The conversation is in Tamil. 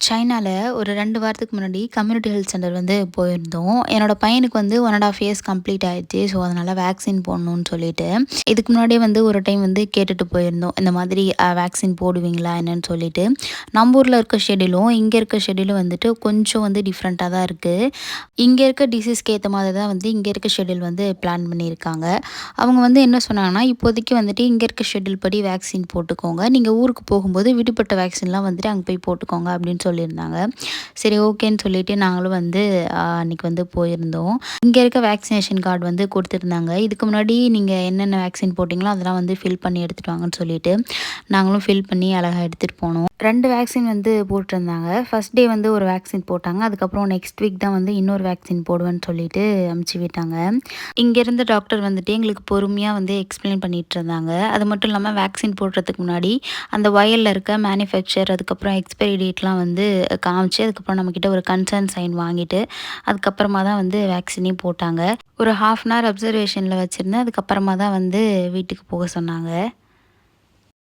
சைனால ஒரு 2 வாரத்துக்கு முன்னாடி கம்யூனிட்டி ஹெல்த் சென்டர் வந்து போயிருந்தோம். என்னோட பையனுக்கு வந்து 1 1/2 இயர்ஸ் கம்ப்ளீட் ஆயிடுச்சு. ஸோ, அதனால வேக்சின் போடணும்னு சொல்லிட்டு. இதுக்கு முன்னாடியே வந்து ஒரு டைம் வந்து கேட்டுட்டு போயிருந்தோம். இந்த மாதிரி வேக்சின் போடுவீங்களா என்னன்னு சொல்லிட்டு. நம்ம ஊர்ல இருக்க ஷெட்யூலும், இங்க இருக்க ஷெட்யூலும் வந்துட்டு கொஞ்சம் வந்து டிஃப்ரெண்ட்டா தான் இருக்கு. இங்க இருக்க டிசீஸ்க்கு ஏத்த மாதிரி தான் வந்து இங்க இருக்க ஷெட்யூல் வந்து பிளான் பண்ணியிருக்காங்க. அவங்க வந்து என்ன சொன்னாங்கன்னா, இப்போதைக்கு வந்துட்டு இங்க இருக்க ஷெட்யூல் படி வேக்சின் போட்டுக்கோங்க. நீங்க ஊருக்கு போகும்போது விடுபட்ட வேக்சின்லாம் வந்துட்டு அங்க போய் போட்டுக்கோங்க அப்படின்னு சொல்லியிருந்தாங்க. சரி ஓகேன்னு சொல்லிட்டு நாங்களும் வந்து அன்னைக்கு வந்து போயிருந்தோம். இங்க இருக்க வேக்சினேஷன் கார்டு வந்து குடுத்துருந்தாங்க. இதுக்கு முன்னாடி நீங்க என்னென்ன வேக்சின் போட்டீங்களோ அதெல்லாம் வந்து ஃபில் பண்ணி எடுத்துட்டு வாங்கன்னு சொல்லிட்டு, நாங்களும் ஃபில் பண்ணி அழகா எடுத்துட்டு போனோம். 2 வேக்சின் வந்து போட்டிருந்தாங்க. ஃபர்ஸ்ட் டே வந்து ஒரு வேக்சின் போட்டாங்க. அதுக்கப்புறம் நெக்ஸ்ட் வீக் தான் வந்து இன்னொரு வேக்சின் போடுவேன்னு சொல்லிட்டு அனுப்பிச்சு விட்டாங்க. இங்க இருந்த டாக்டர் வந்துட்டு எங்களுக்கு பொறுமையா வந்து எக்ஸ்பிளைன் பண்ணிட்டு இருந்தாங்க. அது மட்டும் இல்லாம வேக்சின் போடுறதுக்கு முன்னாடி அந்த வயல்ல இருக்க மேனுஃபேக்சர் அதுக்கப்புறம் எக்ஸ்பைரி டேட்லாம் வந்து காமிச்சு, அதுக்கப்புறம் நம்மக்கிட்ட ஒரு கன்சர்ன் சைன் வாங்கிட்டு, அதுக்கப்புறமா தான் வந்து வேக்சினே போட்டாங்க. ஒரு 1/2 அன் ஹவர் அப்சர்வேஷன்ல வச்சிருந்து, அதுக்கப்புறமா தான் வந்து வீட்டுக்கு போக சொன்னாங்க.